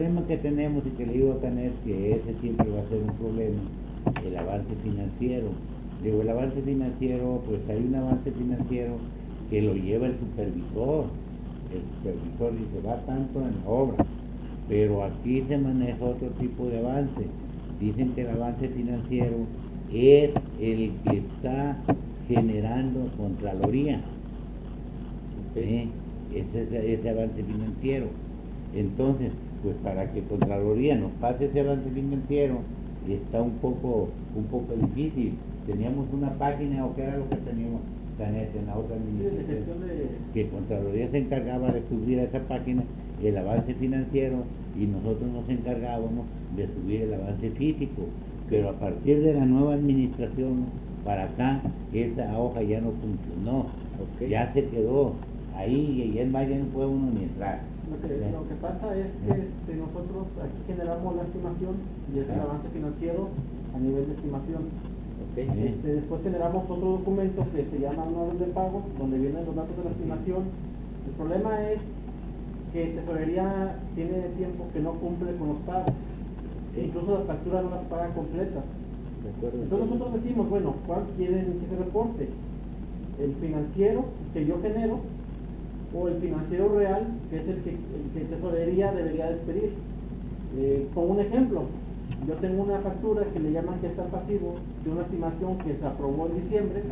problema que tenemos y que le digo a Canet que ese siempre va a ser un problema, el avance financiero. Digo, el avance financiero, pues hay un avance financiero que lo lleva el supervisor. El supervisor dice, va tanto en la obra, pero aquí se maneja otro tipo de avance. Dicen que el avance financiero es el que está generando Contraloría. Ese avance financiero. Entonces, pues para que Contraloría nos pase ese avance financiero, está un poco difícil. Teníamos una página, o qué era lo que teníamos en la otra administración, que Contraloría se encargaba de subir a esa página el avance financiero y nosotros nos encargábamos de subir el avance físico. Pero a partir de la nueva administración para acá, esa hoja ya no funcionó, ya se quedó ahí y es más, ya no puede uno ni entrar. Lo que pasa es que nosotros aquí generamos la estimación y es el avance financiero a nivel de estimación. Después generamos otro documento que se llama orden de pago, donde vienen los datos de la estimación. El problema es que Tesorería tiene tiempo que no cumple con los pagos. Incluso las facturas no las paga completas. Entonces nosotros decimos, bueno, ¿cuál quieren que se reporte? ¿El financiero que yo genero o el financiero real, que es el que Tesorería debería despedir? Con un ejemplo, yo tengo una factura que le llaman que está en pasivo de una estimación que se aprobó en diciembre,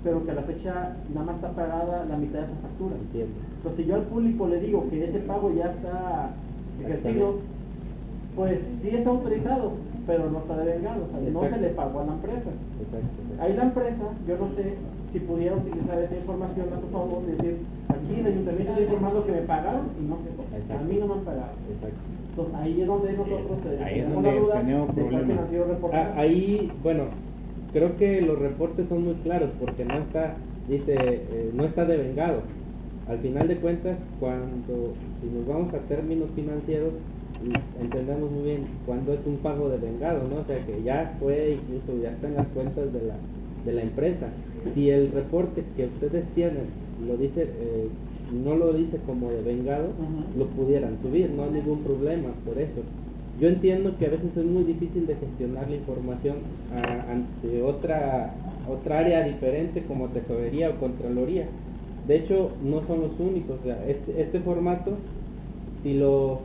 pero que a la fecha nada más está pagada la mitad de esa factura. Entonces, si yo al público le digo que ese pago ya está ejercido, pues sí está autorizado, pero no está devengado, o sea, no se le pagó a la empresa. Ahí la empresa, yo no sé si pudiera utilizar esa información a su favor, decir, aquí el ayuntamiento está informando que me pagaron y no sé, a mí no me han pagado. Entonces ahí es donde nosotros tenemos la duda de cuál financiero reportar. Ahí, bueno, creo que los reportes son muy claros porque no está, no está devengado. Al final de cuentas, si nos vamos a términos financieros, entendemos muy bien cuando es un pago devengado, ¿no? O sea que ya fue, incluso ya está en las cuentas de la empresa. Si el reporte que ustedes tienen lo dice, no lo dice como devengado, lo pudieran subir, no hay ningún problema por eso. Yo entiendo que a veces es muy difícil de gestionar la información ante otra área diferente como Tesorería o Contraloría. De hecho, no son los únicos. O sea, este formato, si lo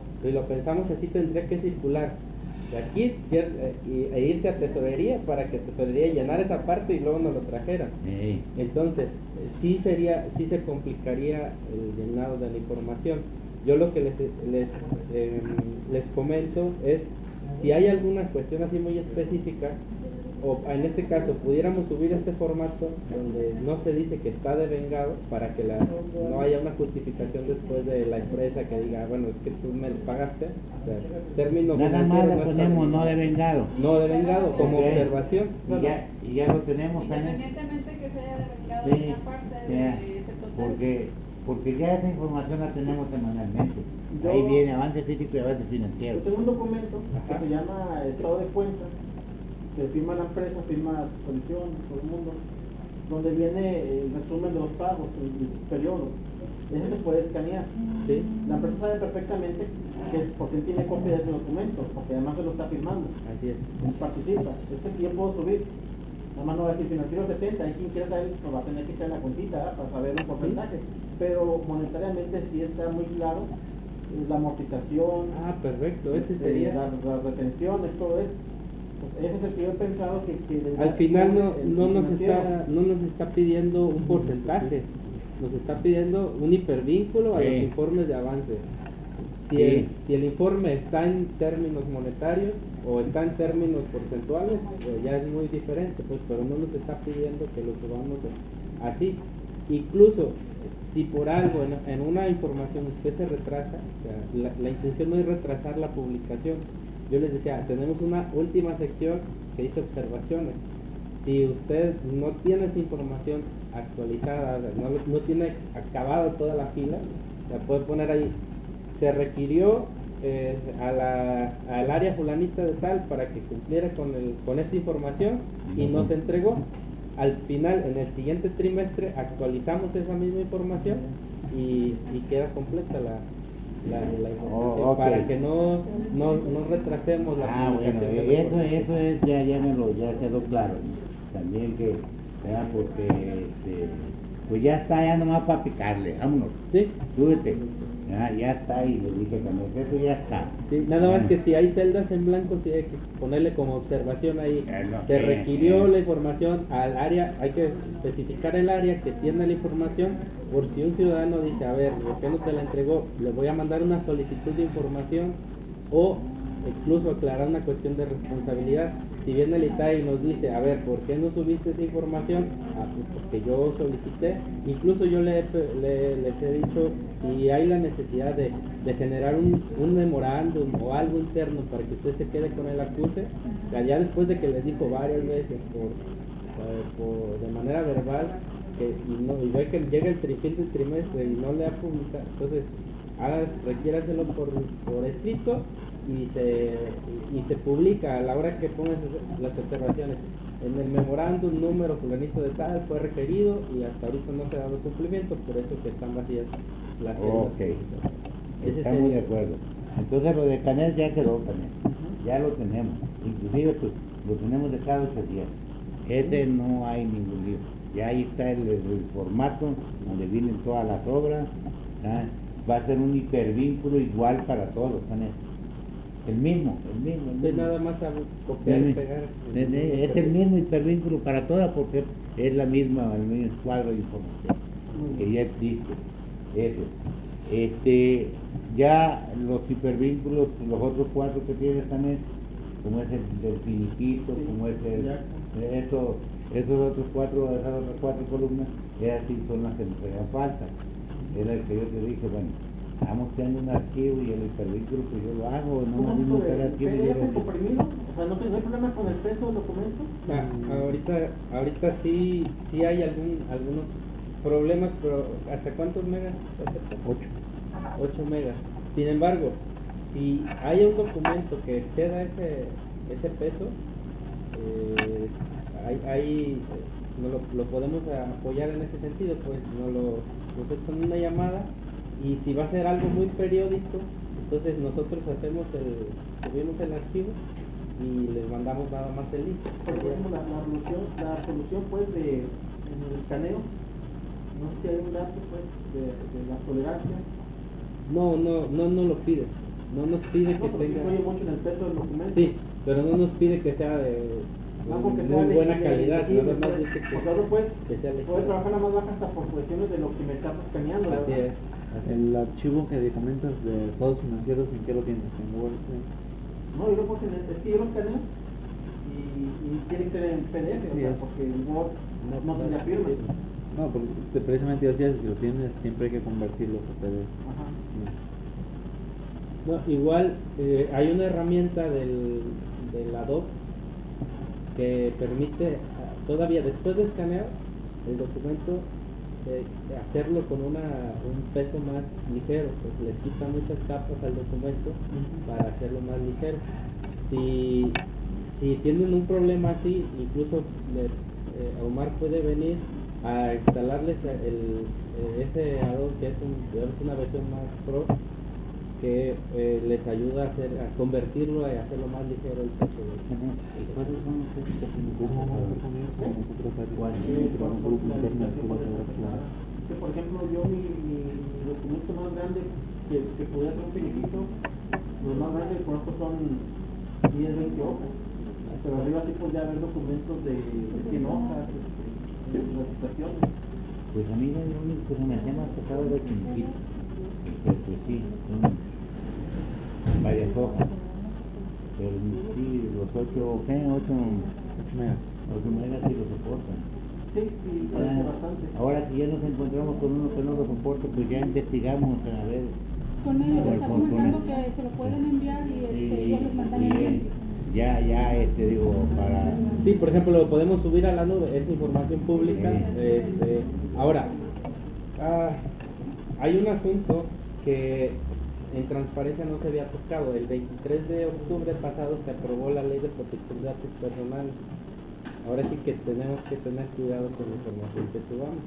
pensamos así, tendría que circular de aquí e irse a Tesorería para que Tesorería llenara esa parte y luego nos lo trajeran. Entonces, sí se complicaría el llenado de la información. Yo lo que les comento es, si hay alguna cuestión así muy específica, o en este caso pudiéramos subir este formato donde no se dice que está devengado, para que no haya una justificación después de la empresa que diga, bueno, es que tú me lo pagaste, o sea, término nada más le ponemos no devengado. No devengado, como observación. Y ya lo tenemos. Independientemente que se haya devengado una parte de ese total. Porque ya esa información la tenemos semanalmente. Ahí viene avance físico y avance financiero. Yo tengo un documento que se llama Estado de Cuentas, que firma la empresa, firma su coalición, todo el mundo, donde viene el resumen de los pagos en sus periodos. Ese se puede escanear. La empresa sabe perfectamente que es porque él tiene copia de ese documento, porque además se lo está firmando. Así es. Participa. Este que yo puedo subir. Nada más no va a decir financiero 70, hay quien quiera saber, pues va a tener que echar la cuentita para saber un porcentaje. Pero monetariamente sí está muy claro la amortización. Perfecto, ese sería. Las retenciones, todo eso. Ese es el que yo he pensado que al final no nos está pidiendo un porcentaje, nos está pidiendo un hipervínculo a los informes de avance. Si el informe está en términos monetarios o está en términos porcentuales, pues ya es muy diferente, pues, pero no nos está pidiendo que lo subamos así. Incluso si por algo en una información usted se retrasa, o sea, la intención no es retrasar la publicación. Yo les decía, tenemos una última sección que dice observaciones. Si usted no tiene esa información actualizada, no tiene acabado toda la fila, la puede poner ahí. Se requirió al área fulanita de tal para que cumpliera con esta información y no se entregó. Al final, en el siguiente trimestre, actualizamos esa misma información y queda completa la información, Oh, ok. para que no retrasemos la Bueno, publicación del reporte. eso es, ya quedó claro. También que, ¿verdad? Porque, pues ya está, ya nomás para picarle, vámonos, Sí, súbete. Ya está, y le dije también, eso ya está. sí, nada más que si hay celdas en blanco, sí hay que ponerle como observación ahí. No, Se sí, requirió sí. la información al área, hay que especificar el área que tiene la información, por si un ciudadano dice, a ver, ¿por qué no te la entregó? Le voy a mandar una solicitud de información, o incluso aclarar una cuestión de responsabilidad. Si viene el ITAI y nos dice, a ver, ¿por qué no subiste esa información? Pues porque yo solicité. Incluso yo les he dicho, si hay la necesidad de generar un memorándum o algo interno para que usted se quede con el acuse, ya después de que les dijo varias veces de manera verbal, y ve que llega el fin del trimestre y no le ha publicado, entonces requiéraselo por escrito y se publica a la hora que pongas las observaciones. En el memorándum número fulanito de tal fue requerido y hasta ahorita no se ha dado cumplimiento, por eso que están vacías las celdas. Ok, Ese es estamos el- de acuerdo. Entonces lo de Canel ya quedó, Canel. Ya lo tenemos. Inclusive pues, lo tenemos de cada 8 días. Ese no hay ningún lío. Ya ahí está el formato donde vienen todas las obras. ¿Ah? Va a ser un hipervínculo igual para todos, Canel. El mismo. Es nada más a copiar y pegar. Es el mismo hipervínculo para todas porque es el mismo cuadro de información que ya existe. Eso. Ya los hipervínculos, los otros 4 que tienes también, como es el del finiquito, Sí, como es ya. esas otras 4 columnas, esas sí son las que nos hacían falta. Era el que yo te dije, bueno, estamos creando un archivo y el hipervínculo pues yo lo hago, no ¿Cómo más es mismo eso el de archivo y yo PDF lo comprimido? O sea, ¿no hay problema con el peso del documento? Ahorita sí hay algunos problemas, pero ¿hasta cuántos megas acepta? 8 megas. Sin embargo, si hay un documento que exceda ese peso, lo podemos apoyar en ese sentido, pues nosotros en una llamada, y si va a ser algo muy periódico, entonces nosotros subimos el archivo y les mandamos nada más el link. Por ejemplo, la resolución pues en el escaneo, no sé si hay un dato pues de las tolerancias. No lo pide. No nos pide que No, porque tenga. influye mucho en el peso del documento. Sí, pero no nos pide que sea de No, porque muy sea buena calidad, legible, nada más pues, dice porque uno puede que sea legible. trabajar la más baja hasta por cuestiones de lo que me está escaneando. Así ¿verdad? es. El archivo que comentas de estados financieros, ¿en qué lo tienes? ¿En Word? Sí. No, yo lo puedo tener, es que yo lo escaneo y tiene que ser en PDF, o Sí, sea, es. porque el Word no tendría firmas. No, porque precisamente yo decía, si lo tienes, siempre hay que convertirlos a PDF. Ajá. Sí. No, igual hay una herramienta del Adobe que permite todavía después de escanear el documento hacerlo con un peso más ligero, pues les quita muchas capas al documento para hacerlo más ligero. Si tienen un problema así, incluso Omar puede venir a instalarles ese Adobe, que es una versión más pro, que les ayuda a convertirlo y hacerlo más ligero el peso. ¿Cuáles son los que ¿Cómo vamos a hacer con eso? Nosotros Con un grupo la interno de limitación por colaboración. Es que, por ejemplo, yo mi documento más grande que podría ser un finiquito, los más grandes que conozco son 10, 20 hojas. Pero arriba sí podría haber documentos de 100 hojas, notificaciones. Pues a mí lo único que se me hacía más pesado era el finiquito. Pues sí, son varias hojas. Pero sí, los 8 megas. megas sí lo soportan. Sí, y parece bastante. Ahora si ya nos encontramos con uno que no lo soporta, pues ya investigamos a ver. Con él, está Con- comentando con- que se lo pueden enviar y Sí, ellos les mandan el y, link. ya, digo, para... Sí, por ejemplo, lo podemos subir a la nube, es información pública. Ahora, hay un asunto que en transparencia no se había tocado. El 23 de octubre pasado se aprobó la Ley de Protección de Datos Personales. Ahora sí que tenemos que tener cuidado con la información que subamos.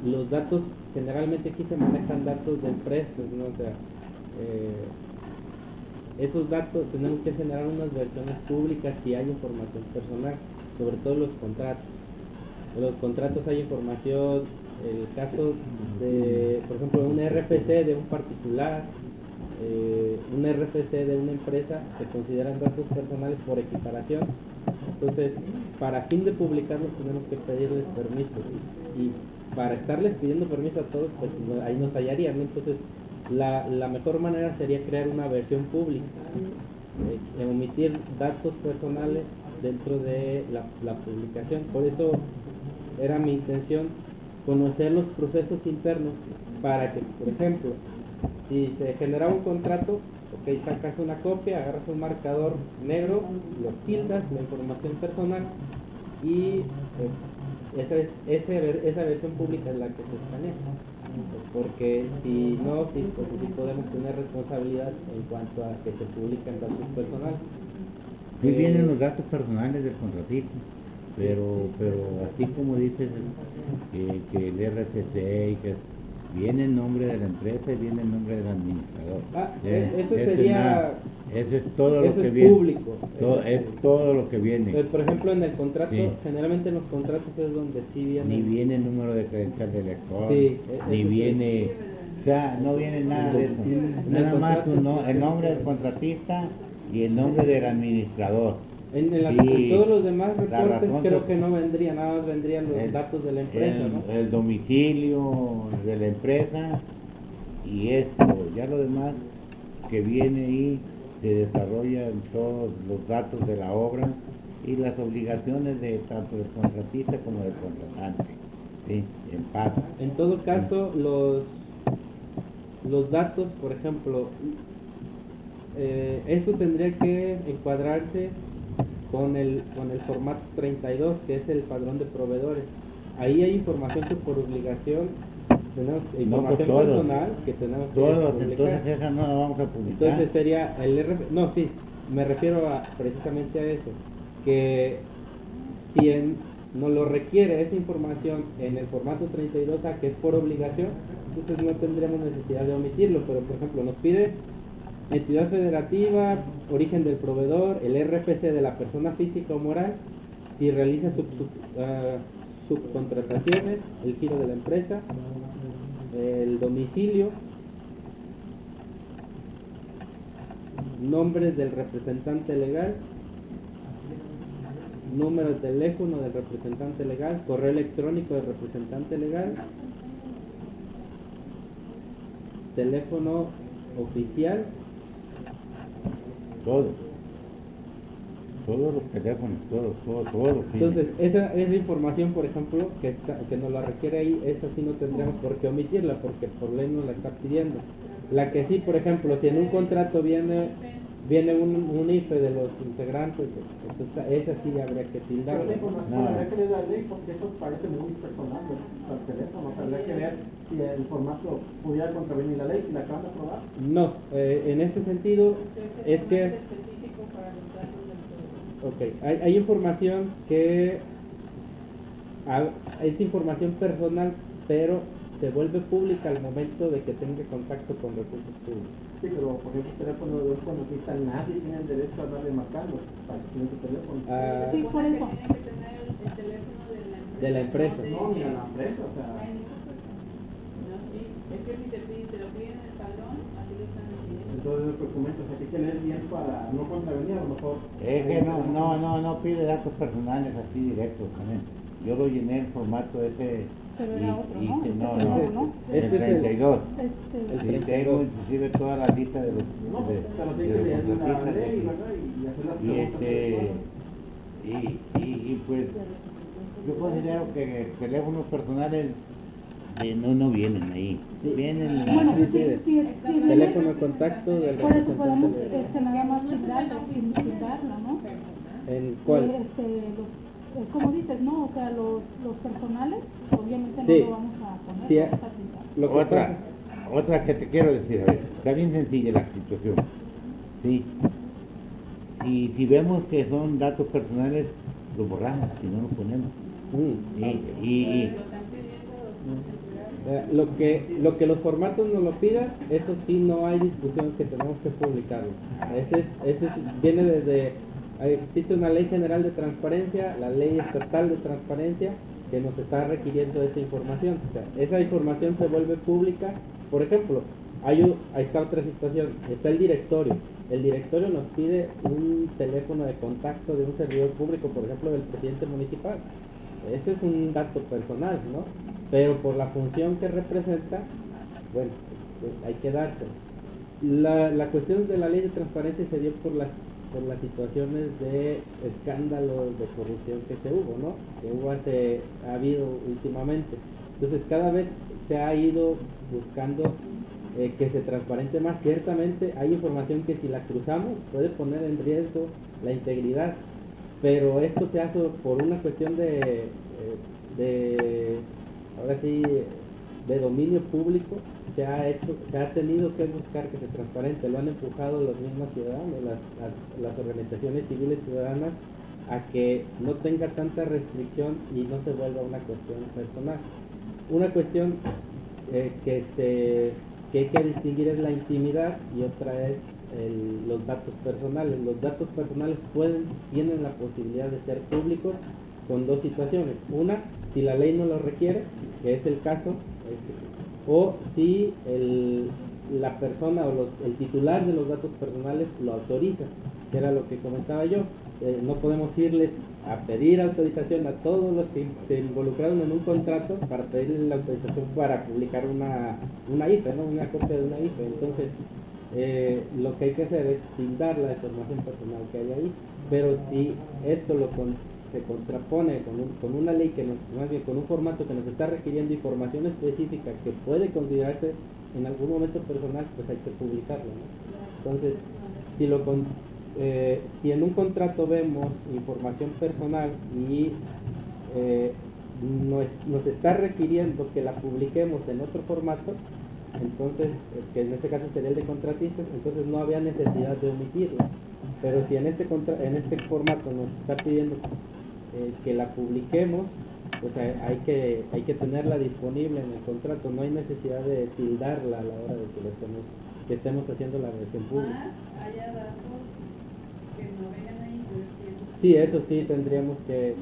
los datos, generalmente aquí se manejan datos de empresas, ¿no? O sea, esos datos tenemos que generar unas versiones públicas si hay información personal, sobre todo los contratos. En los contratos hay información, el caso de, por ejemplo, un RFC de un particular, un RFC de una empresa, se consideran datos personales por equiparación. Entonces, para fin de publicarlos tenemos que pedirles permiso, y para estarles pidiendo permiso a todos, pues ahí nos hallarían, ¿no? Entonces, la mejor manera sería crear una versión pública, omitir datos personales dentro de la publicación. Por eso era mi intención conocer los procesos internos para que, por ejemplo, si se genera un contrato, ok, sacas una copia, agarras un marcador negro, los tildas, la información personal, y esa versión pública es la que se escanea. Porque si no, sí, pues sí podemos tener responsabilidad en cuanto a que se publican datos personales. Sí vienen los datos personales del contratista, pero así como dices que el RFC y que viene el nombre de la empresa y viene el nombre del administrador. Eso sería... Eso es todo lo eso que es viene. Público. Es todo lo que viene. Por ejemplo, en el contrato, Sí. generalmente en los contratos es donde sí viene... Ni viene el número de credencial del lector, Sí, ni eso sí. viene... O sea, no viene nada de eso. Sí, en Nada el más contrato sí. el nombre del contratista y el nombre del administrador. En Y todos los demás la reportes razón creo que no vendría, nada más vendrían los datos de la empresa, ¿no? el domicilio de la empresa y esto, ya lo demás que viene ahí se desarrollan todos los datos de la obra y las obligaciones de tanto del contratista como del contratante, ¿sí? En paz. En todo caso, los datos, por ejemplo, esto tendría que encuadrarse con el formato 32, que es el padrón de proveedores. Ahí hay información que por obligación tenemos, información todos. personal que tenemos que Todos, publicar. entonces esa no la vamos a publicar. Entonces sería el RF, no, sí, me refiero precisamente a eso, que si nos lo requiere esa información en el formato 32A, que es por obligación, entonces no tendríamos necesidad de omitirlo, pero por ejemplo nos pide entidad federativa, origen del proveedor, el RFC de la persona física o moral, si realiza subcontrataciones, el giro de la empresa, el domicilio, nombres del representante legal, número de teléfono del representante legal, correo electrónico del representante legal, teléfono oficial. Todos los teléfonos, todos. Entonces, esa información, por ejemplo, que nos la requiere ahí, esa sí no tendríamos por qué omitirla, porque por ley nos la está pidiendo. La que sí, por ejemplo, si en un contrato viene un IFE de los integrantes, entonces esa sí habría que Pero tildarla. esa información habría que leer la ley porque eso parece muy personal al teléfono. O sea, habría que ver si el formato pudiera contravenir la ley y la acaban de aprobar. No, en este sentido es que específico para los datos del proveedor. hay información que es información personal, pero se vuelve pública al momento de que tenga contacto con recursos públicos. Sí, pero por ejemplo, el teléfono de un contratista, nadie tiene el derecho a darle marcando para que tiene su teléfono. Sí, por Supone eso. que tiene que tener el teléfono De la empresa. No, ni a la empresa, o sea. No, sí. Es que si te lo piden en el padrón, así lo están pidiendo. Entonces el documento, o sea, hay que leer bien para no contravenir, a lo mejor. Es que no pide datos personales así directos también. Yo lo llené en formato ese Pero era otro, ¿no? hice, no, Este es no, ¿no? el Este es el- 32. Este, Y tengo inclusive toda la lista de los No, de, pero sí de que los leer la contratistas de ley, aquí. ¿verdad? Y hacer las Y preguntas. y pues yo considero que teléfonos personales no vienen ahí. Sí. Vienen bueno, Sí, sí, sí. sí, Teléfono de contacto del por eso podemos representante. nada más tildarla, ¿no? ¿En cuál? Es como dices, ¿no? O sea, los personales, obviamente Sí. no lo vamos a poner, Sí. vamos a tildar. Lo que otra que te quiero decir, a ver, está bien sencilla la situación. Sí. Si vemos que son datos personales, los borramos, si no los ponemos. pasa- Y Lo están pidiendo Lo que los formatos nos lo pidan, eso sí no hay discusión que tenemos que publicarlos. Viene desde, existe una ley general de transparencia, la ley estatal de transparencia, que nos está requiriendo esa información. O sea, esa información se vuelve pública. Por ejemplo, ahí está otra situación, está el directorio. El directorio nos pide un teléfono de contacto de un servidor público, por ejemplo, del presidente municipal. Ese es un dato personal, ¿no? Pero por la función que representa, bueno, hay que dárselo. La cuestión de la ley de transparencia se dio por las situaciones de escándalos de corrupción que se hubo, ¿no? Que ha habido últimamente. Entonces cada vez se ha ido buscando que se transparente más. Ciertamente hay información que si la cruzamos puede poner en riesgo la integridad, pero esto se hace por una cuestión ahora sí, de dominio público. Se ha tenido que buscar que se transparente, lo han empujado los mismos ciudadanos, las organizaciones civiles ciudadanas, a que no tenga tanta restricción y no se vuelva una cuestión personal. Una cuestión que hay que distinguir es la intimidad y otra es los datos personales. Los datos personales tienen la posibilidad de ser públicos con dos situaciones. Una, si la ley no lo requiere, que es el caso, o si la persona o el titular de los datos personales lo autoriza, que era lo que comentaba yo. No podemos irles a pedir autorización a todos los que se involucraron en un contrato para pedirles la autorización para publicar una IFE, ¿no? Una copia de una IFE. Entonces, lo que hay que hacer es tildar la información personal que hay ahí, pero si esto se contrapone con una ley más bien con un formato que nos está requiriendo información específica que puede considerarse en algún momento personal, pues hay que publicarlo, ¿no? Entonces, si en un contrato vemos información personal y nos está requiriendo que la publiquemos en otro formato, entonces, que en este caso sería el de contratistas, entonces no había necesidad de omitirlo. Pero si en este formato nos está pidiendo que la publiquemos, pues hay que tenerla disponible en el contrato. No hay necesidad de tildarla a la hora de que estemos haciendo la versión pública. Más haya datos que no vengan ahí, pues, Sí, eso sí tendríamos que